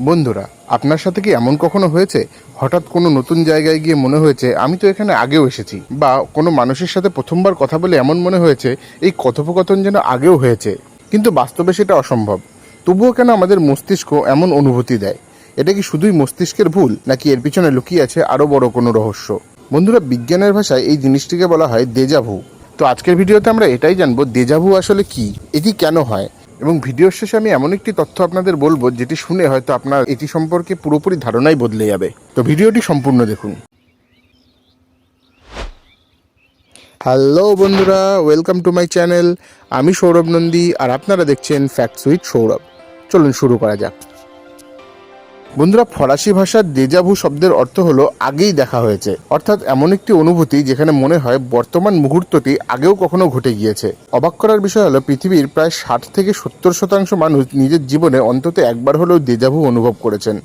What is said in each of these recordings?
বন্ধুরা, আপনার সাথে কি এমন কখনো হয়েছে হঠাৎ কোনো নতুন জায়গায় গিয়ে মনে হয়েছে আমি তো এখানে আগেও এসেছি, বা কোনো মানুষের সাথে প্রথমবার কথা বলে এমন মনে হয়েছে এই কথোপকথন যেন আগেও হয়েছে, কিন্তু বাস্তবে সেটা অসম্ভব। তবুও কেন আমাদের মস্তিষ্ক এমন অনুভূতি দেয়? এটা কি শুধুই মস্তিষ্কের ভুল, নাকি এর পিছনে লুকিয়ে আছে আরও বড় কোনো রহস্য? বন্ধুরা, বিজ্ঞানের ভাষায় এই জিনিসটিকে বলা হয় দেজাভু। তো আজকের ভিডিওতে আমরা এটাই জানবো দেজাভু আসলে কি, এটি কেন হয়, এবং ভিডিওর শেষে আমি এমন একটি তথ্য আপনাদের বলবো যেটি শুনে হয়তো আপনার এটি সম্পর্কে পুরোপুরি ধারণাই বদলে যাবে। তো ভিডিওটি সম্পূর্ণ দেখুন। হ্যালো বন্ধুরা, ওয়েলকাম টু মাই চ্যানেল। আমি সৌরভ নন্দী, আর আপনারা দেখছেন ফ্যাক্টস উইথ সৌরভ। চলুন শুরু করা যাক। বন্ধুরা, ফরাসি ভাষার দেজাভু শব্দের অর্থ হলো আগেই দেখা হয়েছে, অর্থাৎ এমন একটি অনুভূতি যেখানে মনে হয় বর্তমান মুহূর্তটি আগেও কখনো ঘটে গিয়েছে। অবাক করার বিষয় হলো পৃথিবীর প্রায় 60 থেকে 70% মানুষ নিজের জীবনে অন্তত একবার হলেও দেজাভু অনুভব করেছেন।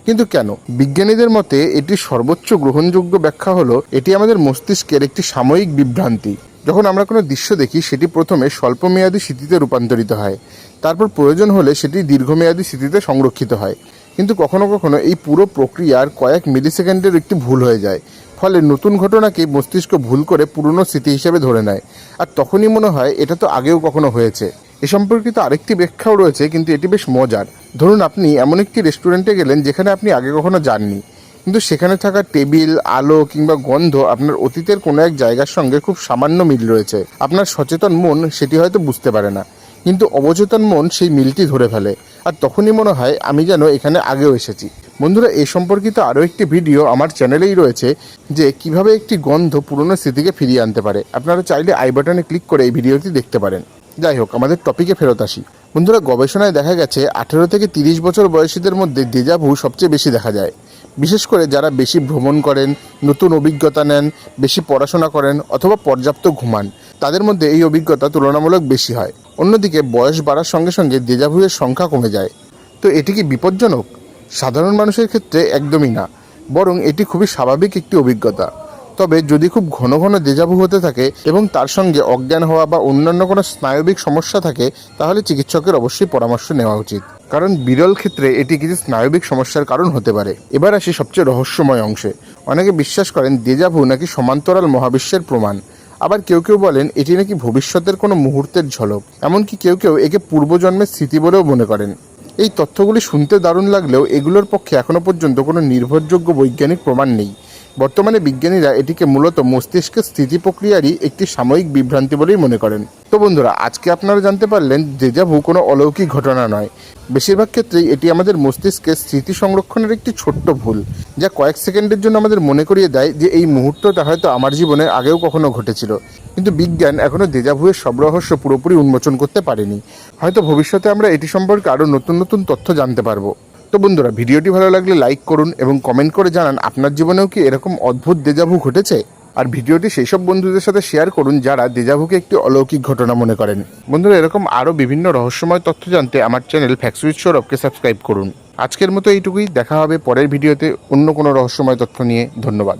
কিন্তু কেন? বিজ্ঞানীদের মতে এটির সর্বোচ্চ গ্রহণযোগ্য ব্যাখ্যা হলো এটি আমাদের মস্তিষ্কের একটি সাময়িক বিভ্রান্তি। যখন আমরা কোনো দৃশ্য দেখি, সেটি প্রথমে স্বল্পমেয়াদী স্মৃতিতে রূপান্তরিত হয়, তারপর প্রয়োজন হলে সেটি দীর্ঘমেয়াদী স্মৃতিতে সংরক্ষিত হয়। কিন্তু কখনো কখনো এই পুরো প্রক্রিয়ার কয়েক মিলিসেকেন্ডের একটি ভুল হয়ে যায়, ফলে নতুন ঘটনাকে মস্তিষ্ক ভুল করে পুরনো স্মৃতি হিসেবে ধরে নেয়, আর তখনই মনে হয় এটা তো আগেও কখনো হয়েছে। এ সম্পর্কিত আরেকটি ব্যাখ্যাও রয়েছে, কিন্তু এটি বেশ মজার। ধরুন, আপনি এমন একটি রেস্টুরেন্টে গেলেন যেখানে আপনি আগে কখনো যাননি, কিন্তু সেখানে থাকা টেবিল, আলো কিংবা গন্ধ আপনার অতীতের কোনো এক জায়গার সঙ্গে খুব সামান্য মিল রয়েছে। আপনার সচেতন মন সেটি হয়তো বুঝতে পারে না, কিন্তু অবচেতন মন সেই মিলটি ধরে ফেলে, আর তখনই মনে হয় আমি যেন এখানে আগেও এসেছি। বন্ধুরা, এই সম্পর্কিত আরও একটি ভিডিও আমার চ্যানেলেই রয়েছে, যে কিভাবে একটি গন্ধ পুরনো স্মৃতিকে ফিরিয়ে আনতে পারে। আপনারা চাইলে আই বাটনে ক্লিক করে এই ভিডিওটি দেখতে পারেন। যাই হোক, আমাদের টপিকে ফেরত আসি। বন্ধুরা, গবেষণায় দেখা গেছে 18 থেকে 30 বছর বয়সীদের মধ্যে দেজাভু সবচেয়ে বেশি দেখা যায়, বিশেষ করে যারা বেশি ভ্রমণ করেন, নতুন অভিজ্ঞতা নেন, বেশি পড়াশোনা করেন অথবা পর্যাপ্ত ঘুমান, তাদের মধ্যে এই অভিজ্ঞতা তুলনামূলক বেশি হয়। অন্যদিকে বয়স বাড়ার সঙ্গে সঙ্গে দেজাভুয়ের সংখ্যা কমে যায়। তো এটি কি বিপজ্জনক? সাধারণ মানুষের ক্ষেত্রে একদমই না, বরং এটি খুবই স্বাভাবিক একটি অভিজ্ঞতা। তবে যদি খুব ঘন ঘন দেজাভু হতে থাকে এবং তার সঙ্গে অজ্ঞান হওয়া বা অন্যান্য কোনো স্নায়বিক সমস্যা থাকে, তাহলে চিকিৎসকের অবশ্যই পরামর্শ নেওয়া উচিত, কারণ বিরল ক্ষেত্রে এটি কিছু স্নায়বিক সমস্যার কারণ হতে পারে। এবার আসি সবচেয়ে রহস্যময় অংশে। অনেকে বিশ্বাস করেন দেজাভু নাকি সমান্তরাল মহাবিশ্বের প্রমাণ। আবার কেউ কেউ বলেন এটি নাকি ভবিষ্যতের কোনো মুহূর্তের ঝলক। এমনকি কেউ কেউ একে পূর্বজন্মের স্মৃতি বলেও মনে করেন। এই তথ্যগুলি শুনতে দারুণ লাগলেও এগুলোর পক্ষে এখনও পর্যন্ত কোনো নির্ভরযোগ্য বৈজ্ঞানিক প্রমাণ নেই। বর্তমানে বিজ্ঞানীরা এটিকে মূলত মস্তিষ্কের স্থিতি প্রক্রিয়ারই একটি সাময়িক বিভ্রান্তি বলেই মনে করেন। তো বন্ধুরা, আজকে আপনারা জানতে পারলেন দেজাভু কোনো অলৌকিক ঘটনা নয়। বেশিরভাগ ক্ষেত্রেই এটি আমাদের মস্তিষ্কের স্মৃতি সংরক্ষণের একটি ছোট্ট ভুল, যা কয়েক সেকেন্ডের জন্য আমাদের মনে করিয়ে দেয় যে এই মুহূর্তটা হয়তো আমার জীবনে আগেও কখনো ঘটেছিল। কিন্তু বিজ্ঞান এখনও দেজাভুয়ের সব রহস্য পুরোপুরি উন্মোচন করতে পারেনি। হয়তো ভবিষ্যতে আমরা এটি সম্পর্কে আরও নতুন নতুন তথ্য জানতে পারবো। তো বন্ধুরা, ভিডিওটি ভালো লাগলে লাইক করুন এবং কমেন্ট করে জানান আপনার জীবনেও কি এরকম অদ্ভুত দেজাভু ঘটেছে। আর ভিডিওটি সেই সব বন্ধুদের সাথে শেয়ার করুন যারা দেজাভুকে একটি অলৌকিক ঘটনা মনে করেন। বন্ধুরা, এরকম আরও বিভিন্ন রহস্যময় তথ্য জানতে আমার চ্যানেল ফ্যাক্টস উইথ সৌরভকে সাবস্ক্রাইব করুন। আজকের মতো এইটুকুই, দেখা হবে পরের ভিডিওতে অন্য কোনো রহস্যময় তথ্য নিয়ে। ধন্যবাদ।